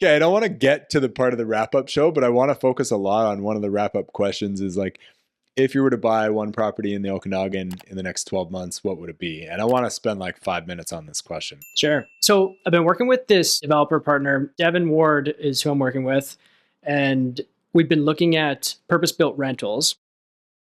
Okay, I don't want to get to the part of the wrap-up show, but I want to focus a lot on one of the wrap-up questions is like, if you were to buy one property in the Okanagan in the next 12 months, what would it be? And I want to spend like 5 minutes on this question. Sure. So I've been working with this developer partner. Devin Ward is who I'm working with. And we've been looking at purpose-built rentals.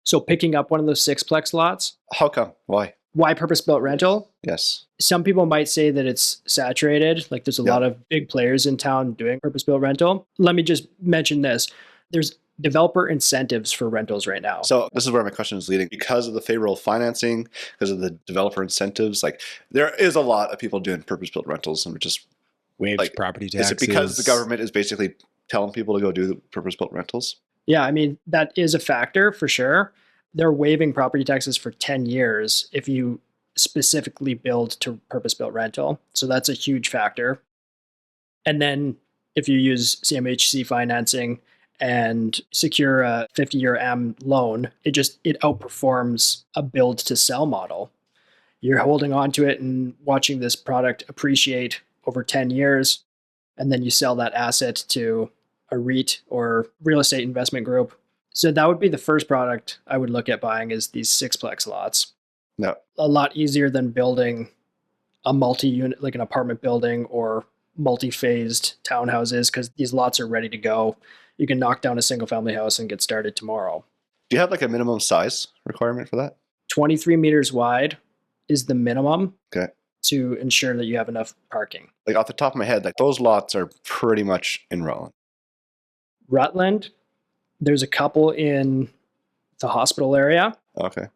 So picking up one of those sixplex lots. How come? Why? Why purpose-built rental? Yes. Some people might say that it's saturated. Like there's a lot of big players in town doing purpose-built rental. Let me just mention this. There's developer incentives for rentals right now. So this is where my question is leading. Because of the favorable financing, because of the developer incentives, like there is a lot of people doing purpose-built rentals and just waves like, property taxes. Is it because the government is basically telling people to go do the purpose-built rentals? Yeah, I mean, that is a factor for sure. They're waiving property taxes for 10 years if you specifically build to purpose-built rental. So that's a huge factor. And then if you use CMHC financing and secure a 50-year AM loan, it outperforms a build to sell model. You're holding on to it and watching this product appreciate over 10 years, and then you sell that asset to a REIT or real estate investment group. So that would be the first product I would look at buying is these sixplex lots. No. A lot easier than building a multi-unit, like an apartment building or multi-phased townhouses, because these lots are ready to go. You can knock down a single family house and get started tomorrow. Do you have like a minimum size requirement for that? 23 meters wide is the minimum Okay. to ensure that you have enough parking. Like off the top of my head, like those lots are pretty much in Rutland. Rutland, there's a couple in the hospital area. Okay.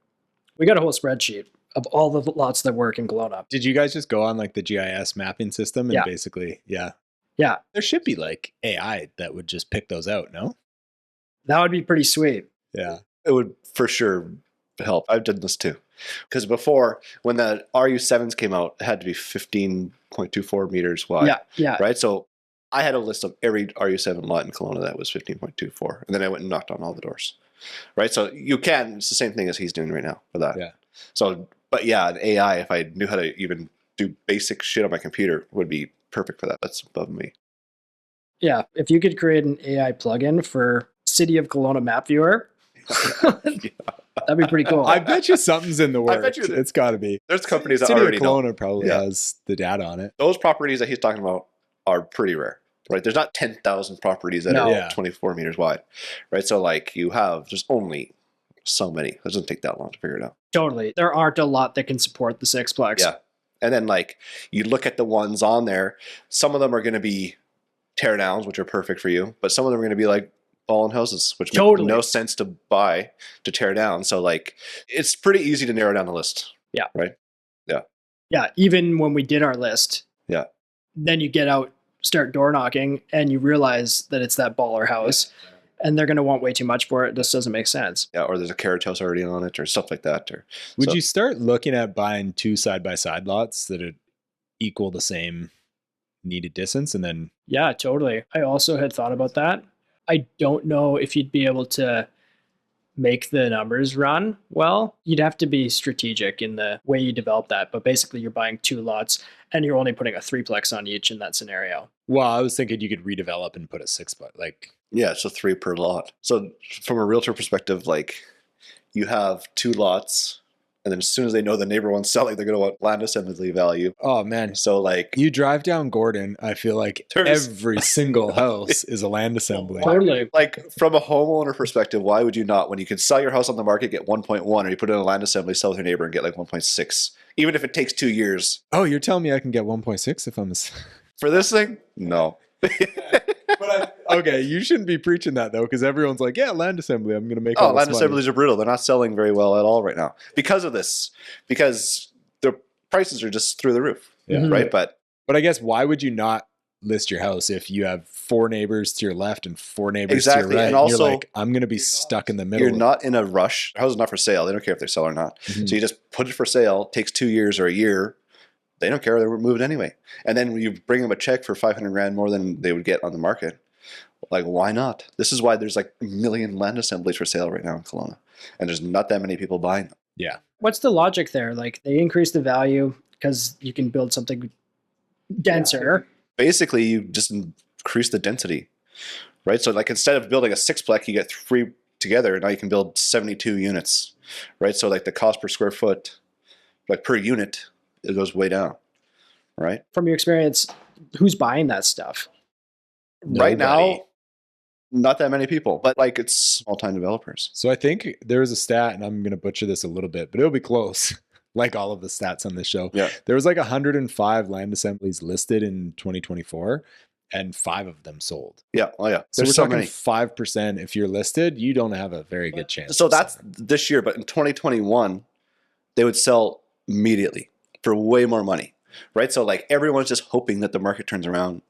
We got a whole spreadsheet of all the lots that work in Kelowna. Did you guys just go on like the GIS mapping system and basically, Yeah. There should be like AI that would just pick those out, no? That would be pretty sweet. Yeah. It would for sure help. I've done this too. Because before, when the RU7s came out, it had to be 15.24 meters wide. Yeah. Right? So I had a list of every RU7 lot in Kelowna that was 15.24. And then I went and knocked on all the doors. Right? So you can, it's the same thing as he's doing right now for that. Yeah. So, but yeah, an AI, if I knew how to even do basic shit on my computer, would be perfect for that. That's above me. Yeah. If you could create an AI plugin for City of Kelowna map viewer, that'd be pretty cool. I bet you something's in the works. I bet you it's got to be. There's companies that City already of know. Kelowna probably has the data on it. Those properties that he's talking about are pretty rare, right? There's not 10,000 properties that are 24 meters wide, right? So like you have just only so many. It doesn't take that long to figure it out. Totally. There aren't a lot that can support the sixplex. Yeah. And then like you look at the ones on there, some of them are going to be tear downs, which are perfect for you, but some of them are going to be like fallen houses, which make no sense to buy, to tear down. So like it's pretty easy to narrow down the list. Yeah. Right? Yeah. Yeah. Even when we did our list. Yeah. Then you get out, start door knocking, and you realize that it's that baller house. Yeah. And they're going to want way too much for it. This doesn't make sense. Yeah, or there's a carriage house already on it or stuff like that. Would you start looking at buying two side-by-side lots that would equal the same needed distance and then... Yeah, totally. I also had thought about that. I don't know if you'd be able to make the numbers run well. You'd have to be strategic in the way you develop that. But basically, you're buying two lots and you're only putting a threeplex on each in that scenario. Well, I was thinking you could redevelop and put a sixplex. Yeah, so 3 per lot. So from a realtor perspective, like you have 2 lots, and then as soon as they know the neighbor one's selling, they're going to want land assembly value. Oh, man. So like... You drive down Gordon, I feel like every single house is a land assembly. Totally. Like from a homeowner perspective, why would you not, when you can sell your house on the market, get 1.1, or you put it in a land assembly, sell with your neighbor and get like 1.6, even if it takes 2 years. Oh, you're telling me I can get 1.6 if I'm... For this thing? No. Okay, you shouldn't be preaching that though, because everyone's like, "Yeah, land assembly. I'm going to make." Oh, land assemblies are brutal. They're not selling very well at all right now because of this. Because the prices are just through the roof, right? But I guess why would you not list your house if you have 4 neighbors to your left and 4 neighbors to your right? And also, you're like, I'm going to be stuck in the middle. You're not in a rush. The house is not for sale. They don't care if they sell or not. So you just put it for sale. Takes 2 years or a year. They don't care. They're moved anyway. And then you bring them a check for $500,000 more than they would get on the market. Like, why not? This is why there's like a million land assemblies for sale right now in Kelowna. And there's not that many people buying them. Yeah. What's the logic there? Like, they increase the value because you can build something denser. Basically, you just increase the density, right? So like instead of building a sixplex, you get 3 together. Now you can build 72 units, right? So like the cost per square foot, like per unit, it goes way down, right? From your experience, who's buying that stuff? Right Nobody. now, not that many people, but like it's small-time developers. So I think there was a stat, and I'm going to butcher this a little bit, but it'll be close. Like all of the stats on this show. Yeah. There was like 105 land assemblies listed in 2024, and 5 of them sold. Yeah. Oh yeah. So There's we're so talking many. 5%. If you're listed, you don't have a very good chance. So of that's selling. this year, but in 2021, they would sell immediately for way more money, right? So like everyone's just hoping that the market turns around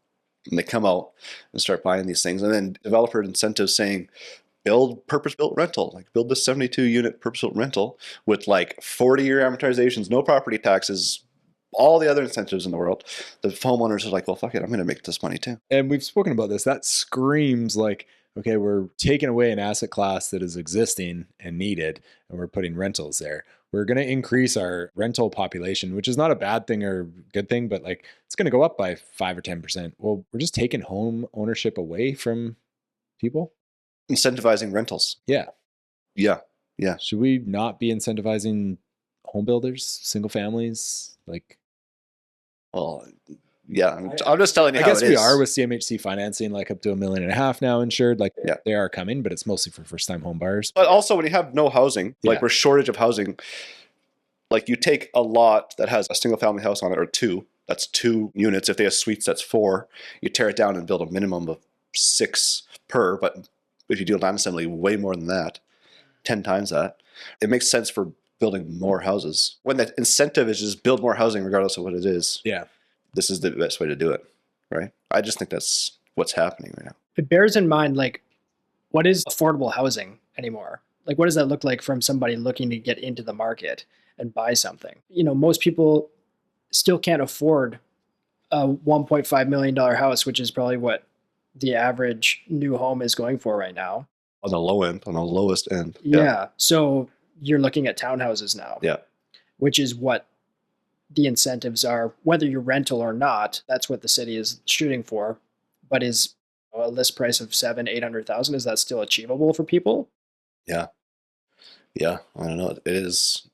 and they come out and start buying these things. And then developer incentives saying, build purpose-built rental, like build this 72-unit purpose-built rental with like 40-year amortizations, no property taxes, all the other incentives in the world. The homeowners are like, well, fuck it, I'm going to make this money too. And we've spoken about this. That screams like, okay, we're taking away an asset class that is existing and needed, and we're putting rentals there. We're going to increase our rental population, which is not a bad thing or good thing, but like it's going to go up by 5 or 10%. Well, we're just taking home ownership away from people. Incentivizing rentals. Yeah. Yeah. Yeah. Should we not be incentivizing home builders, single families? Like, Well, yeah. I'm just telling you I how guess it we is. are with CMHC financing, like up to $1.5 million now insured. Like Yeah. they are coming, but it's mostly for first time home buyers. But also when you have no housing, like Yeah. we're shortage of housing, like you take a lot that has a single family house on it or 2, that's 2 units. If they have suites, that's 4. You tear it down and build a minimum of 6 per, but if you do land assembly, way more than that, 10 times that. It makes sense for building more houses. When the incentive is just build more housing regardless of what it is, Yeah. this is the best way to do it, right? I just think that's what's happening right now. It bears in mind, like, what is affordable housing anymore? Like, what does that look like from somebody looking to get into the market and buy something? You know, most people still can't afford a $1.5 million house, which is probably what the average new home is going for right now. On the low end, on the lowest end. Yeah. So you're looking at townhouses now. Yeah. Which is what the incentives are, whether you're rental or not. That's what the city is shooting for. But is a list price of $700,000-800,000, is that still achievable for people? Yeah. Yeah. I don't know. It is.